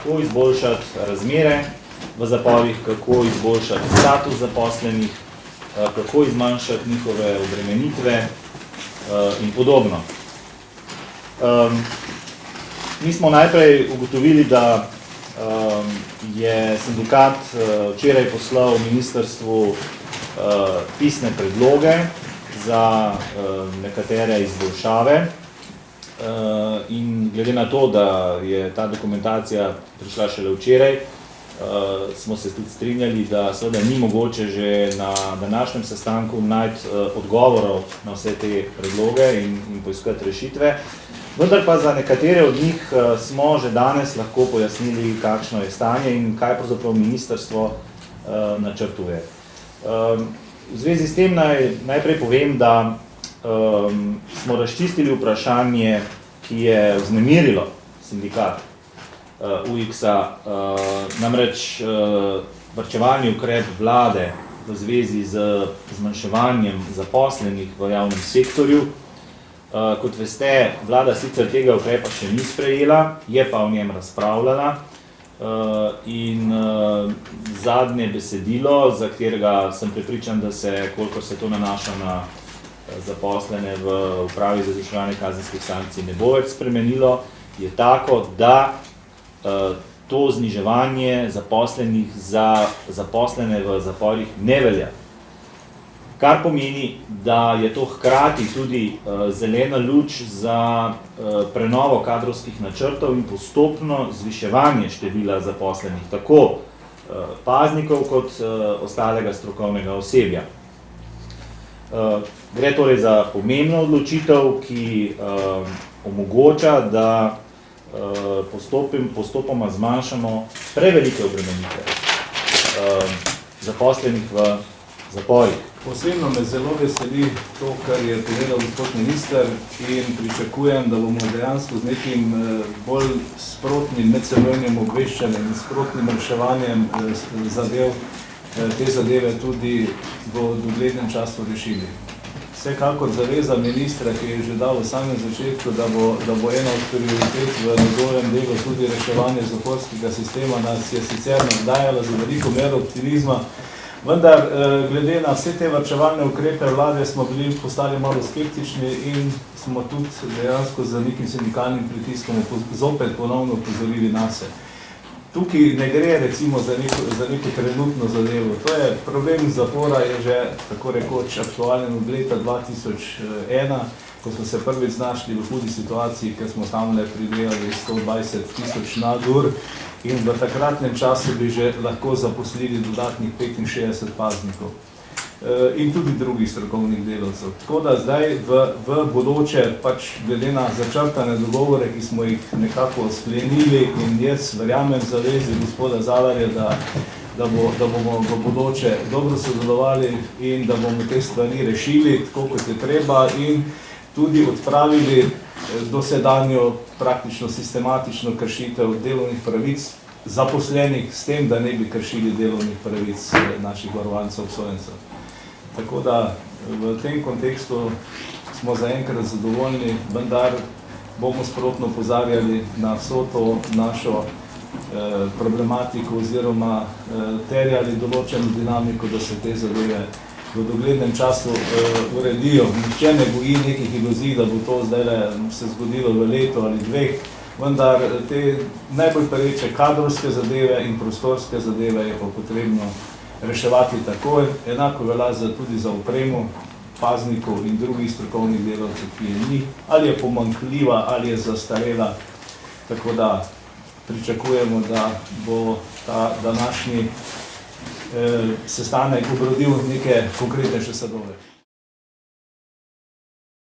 kako izboljšati razmere v zaporih, kako izboljšati status zaposlenih, kako izmanjšati njihove obremenitve in podobno. Mi smo najprej ugotovili, da je sindikat včeraj poslal ministrstvu pisne predloge za nekatere izboljšave in glede na to, da je ta dokumentacija prišla šele včeraj, smo se tudi strinjali, da seveda ni mogoče že na današnjem sestanku najti odgovorov na vse te predloge in poiskati rešitve. Vendar pa za nekatere od njih smo že danes lahko pojasnili, kakšno je stanje in kaj pravzaprav ministrstvo načrtuje. V zvezi s tem najprej povem, da smo razčistili vprašanje, ki je vznemirilo sindikat UX-a, namreč varčevalni ukrep vlade v zvezi z zmanjševanjem zaposlenih v javnem sektorju. Kot veste, vlada sicer tega ukrepa še ni sprejela, je pa o njem razpravljala in zadnje besedilo, za katerega sem prepričan, da se, kolikor se to nanaša na zaposlene v upravi za izvrševanje kazenskih sankcij, ne bo več spremenilo, je tako, da to zniževanje zaposlenih za zaposlene v zaporih ne velja. Kar pomeni, da je to hkrati tudi zelena luč za prenovo kadrovskih načrtov in postopno zviševanje števila zaposlenih, tako paznikov kot ostalega strokovnega osebja. Gre torej za pomembno odločitev, ki omogoča, da postopoma zmanjšamo prevelike obremenitve zaposlenih v zaporih. Osebno me zelo veseli to, kar je povedal gospod minister, in pričakujem, da bomo dejansko z nekim bolj sprotnim medsebojnim obveščanjem in sprotnim reševanjem zadev, te zadeve tudi v doglednem času rešili. Vsekakor zaveza ministra, ki je že dal v samem začetku, da bo ena od prioritet v njegovem delu tudi reševanje zaporskega sistema, nas je sicer navdajala za veliko mero optimizma. Vendar, glede na vse te varčevalne ukrepe vlade smo bili postali malo skeptični in smo tudi dejansko z nekim sindikalnim pritiskom zopet ponovno upozorili nase. Tukaj ne gre recimo za neko trenutno zadevo. To je problem zapora, je že tako rekoč aktualen od leta 2001, ko smo se prvič znašli v hudi situaciji, ker smo tamle pridelali 120.000 nadur in v takratnem času bi že lahko zaposlili dodatnih 65 paznikov in tudi drugih strokovnih delavcev. Tako da zdaj v bodoče, pač glede na začrtane dogovore, ki smo jih nekako sklenili, in jaz verjamem zavezi gospoda Zalarja, da bomo v bodoče dobro sodelovali in da bomo te stvari rešili tako, kot je treba, in tudi odpravili dosedanjo praktično sistematično kršitev delovnih pravic zaposlenih s tem, da ne bi kršili delovnih pravic naših varovancev obsojencev. Tako da v tem kontekstu smo zaenkrat zadovoljni, vendar bomo sprotno opozarjali na vso to našo problematiko oziroma terjali določeno dinamiko, da se te zadeve v doglednem času uredijo. Nihče ne goji nekih iluzij, da bo to zdaj se zgodilo v letu ali dveh, vendar te najbolj pereče kadrovske zadeve in prostorske zadeve je pa potrebno reševati takoj. Enako velja tudi za opremo paznikov in drugih strokovnih delavcev, ki je ni, ali je pomanjkljiva, ali je zastarela. Tako da pričakujemo, da bo ta današnji sestanek obrodil neke konkretnejše sadove.